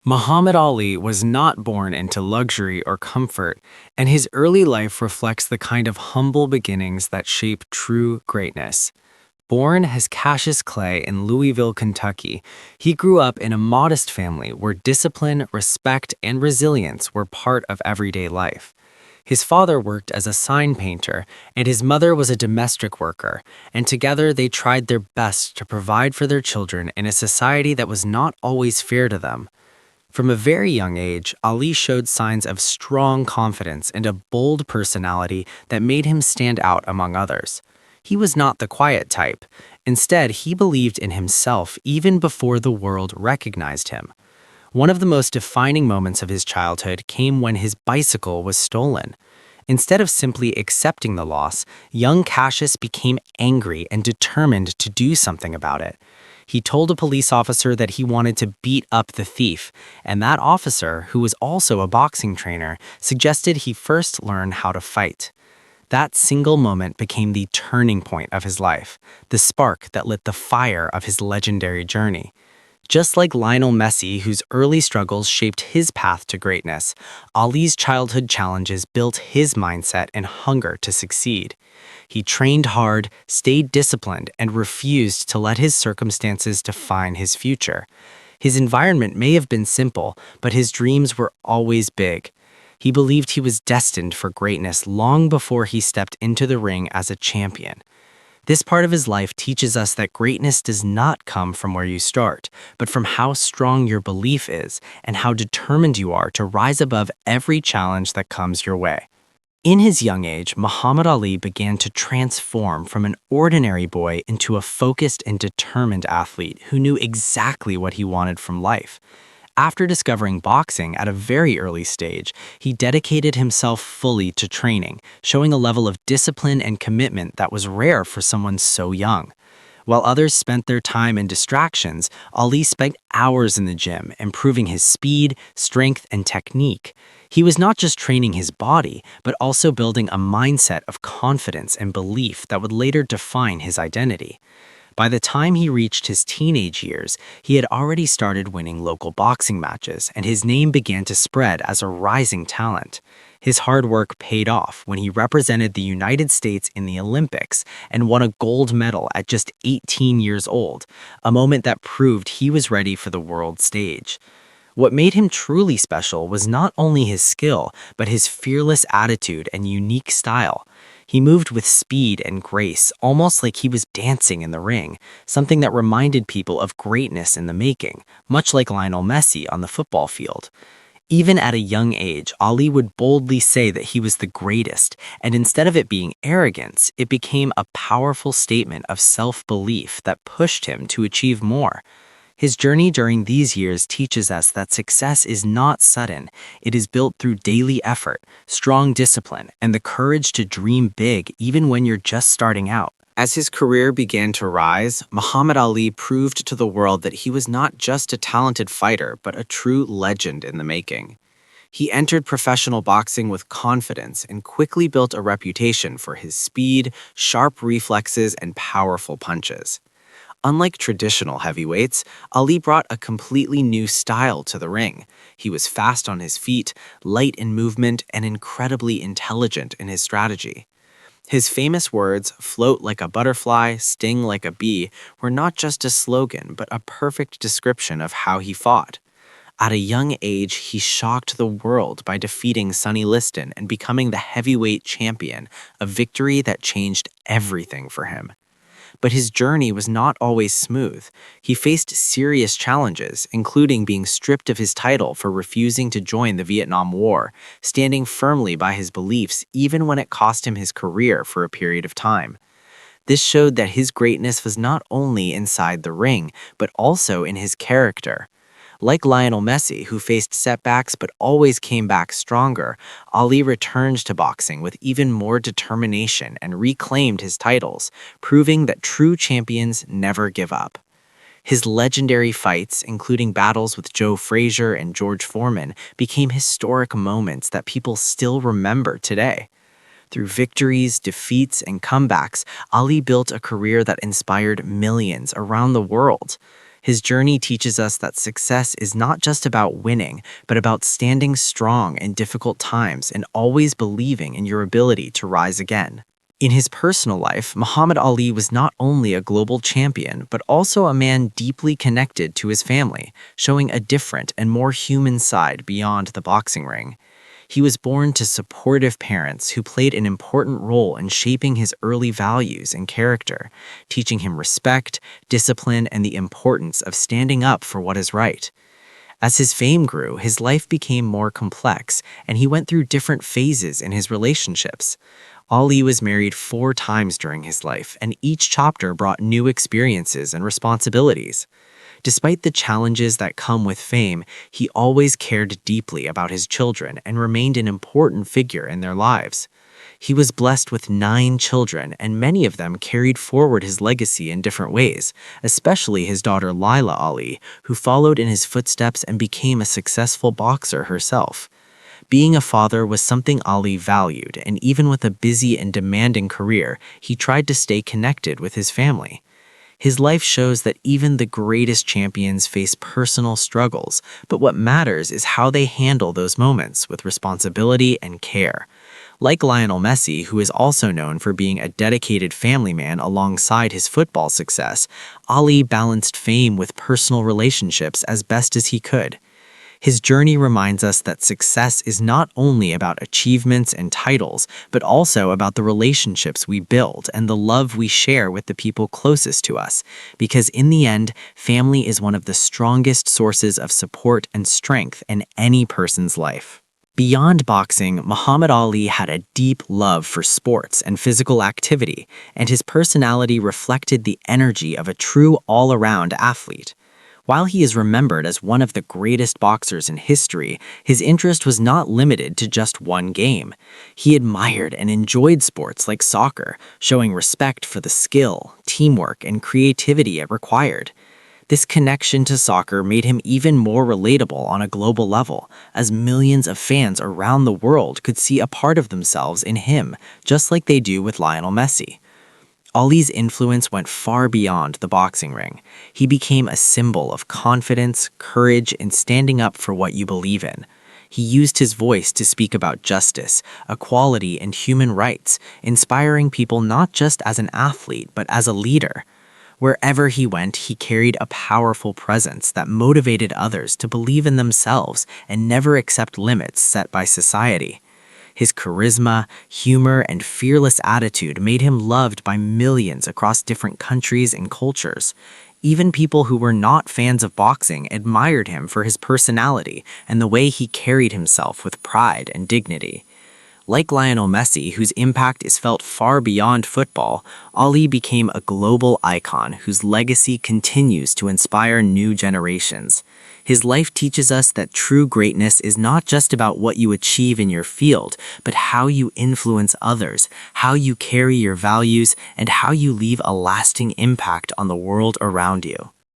Muhammad Ali was not born into luxury or comfort, and his early life reflects the kind of humble beginnings that shape true greatness. Born as Cassius Clay in Louisville, Kentucky, he grew up in a modest family where discipline, respect, and resilience were part of everyday life. His father worked as a sign painter, and his mother was a domestic worker, and together they tried their best to provide for their children in a society that was not always fair to them. From a very young age, Ali showed signs of strong confidence and a bold personality that made him stand out among others. He was not the quiet type. Instead, he believed in himself even before the world recognized him. One of the most defining moments of his childhood came when his bicycle was stolen. Instead of simply accepting the loss, young Cassius became angry and determined to do something about it. He told a police officer that he wanted to beat up the thief, and that officer, who was also a boxing trainer, suggested he first learn how to fight. That single moment became the turning point of his life, the spark that lit the fire of his legendary journey. Just like Lionel Messi, whose early struggles shaped his path to greatness, Ali's childhood challenges built his mindset and hunger to succeed. He trained hard, stayed disciplined, and refused to let his circumstances define his future. His environment may have been simple, but his dreams were always big. He believed he was destined for greatness long before he stepped into the ring as a champion. This part of his life teaches us that greatness does not come from where you start, but from how strong your belief is and how determined you are to rise above every challenge that comes your way. In his young age, Muhammad Ali began to transform from an ordinary boy into a focused and determined athlete who knew exactly what he wanted from life. After discovering boxing at a very early stage, he dedicated himself fully to training, showing a level of discipline and commitment that was rare for someone so young. While others spent their time in distractions, Ali spent hours in the gym, improving his speed, strength, and technique. He was not just training his body, but also building a mindset of confidence and belief that would later define his identity. By the time he reached his teenage years, he had already started winning local boxing matches, and his name began to spread as a rising talent. His hard work paid off when he represented the United States in the Olympics and won a gold medal at just 18 years old, a moment that proved he was ready for the world stage. What made him truly special was not only his skill, but his fearless attitude and unique style. He moved with speed and grace, almost like he was dancing in the ring, something that reminded people of greatness in the making, much like Lionel Messi on the football field. Even at a young age, Ali would boldly say that he was the greatest, and instead of it being arrogance, it became a powerful statement of self-belief that pushed him to achieve more. His journey during these years teaches us that success is not sudden. It is built through daily effort, strong discipline, and the courage to dream big even when you're just starting out. As his career began to rise, Muhammad Ali proved to the world that he was not just a talented fighter, but a true legend in the making. He entered professional boxing with confidence and quickly built a reputation for his speed, sharp reflexes, and powerful punches. Unlike traditional heavyweights, Ali brought a completely new style to the ring. He was fast on his feet, light in movement, and incredibly intelligent in his strategy. His famous words, "float like a butterfly, sting like a bee," were not just a slogan, but a perfect description of how he fought. At a young age, he shocked the world by defeating Sonny Liston and becoming the heavyweight champion, a victory that changed everything for him. But his journey was not always smooth. He faced serious challenges, including being stripped of his title for refusing to join the Vietnam War, standing firmly by his beliefs even when it cost him his career for a period of time. This showed that his greatness was not only inside the ring, but also in his character. Like Lionel Messi, who faced setbacks but always came back stronger, Ali returned to boxing with even more determination and reclaimed his titles, proving that true champions never give up. His legendary fights, including battles with Joe Frazier and George Foreman, became historic moments that people still remember today. Through victories, defeats, and comebacks, Ali built a career that inspired millions around the world. His journey teaches us that success is not just about winning, but about standing strong in difficult times and always believing in your ability to rise again. In his personal life, Muhammad Ali was not only a global champion, but also a man deeply connected to his family, showing a different and more human side beyond the boxing ring. He was born to supportive parents who played an important role in shaping his early values and character, teaching him respect, discipline, and the importance of standing up for what is right. As his fame grew, his life became more complex, and he went through different phases in his relationships. Ali was married 4 times during his life, and each chapter brought new experiences and responsibilities. Despite the challenges that come with fame, he always cared deeply about his children and remained an important figure in their lives. He was blessed with 9 children, and many of them carried forward his legacy in different ways, especially his daughter Laila Ali, who followed in his footsteps and became a successful boxer herself. Being a father was something Ali valued, and even with a busy and demanding career, he tried to stay connected with his family. His life shows that even the greatest champions face personal struggles, but what matters is how they handle those moments with responsibility and care. Like Lionel Messi, who is also known for being a dedicated family man alongside his football success, Ali balanced fame with personal relationships as best as he could. His journey reminds us that success is not only about achievements and titles, but also about the relationships we build and the love we share with the people closest to us, because in the end, family is one of the strongest sources of support and strength in any person's life. Beyond boxing, Muhammad Ali had a deep love for sports and physical activity, and his personality reflected the energy of a true all-around athlete. While he is remembered as one of the greatest boxers in history, his interest was not limited to just one game. He admired and enjoyed sports like soccer, showing respect for the skill, teamwork, and creativity it required. This connection to soccer made him even more relatable on a global level, as millions of fans around the world could see a part of themselves in him, just like they do with Lionel Messi. Ali's influence went far beyond the boxing ring. He became a symbol of confidence, courage, and standing up for what you believe in. He used his voice to speak about justice, equality, and human rights, inspiring people not just as an athlete, but as a leader. Wherever he went, he carried a powerful presence that motivated others to believe in themselves and never accept limits set by society. His charisma, humor, and fearless attitude made him loved by millions across different countries and cultures. Even people who were not fans of boxing admired him for his personality and the way he carried himself with pride and dignity. Like Lionel Messi, whose impact is felt far beyond football, Ali became a global icon whose legacy continues to inspire new generations. His life teaches us that true greatness is not just about what you achieve in your field, but how you influence others, how you carry your values, and how you leave a lasting impact on the world around you.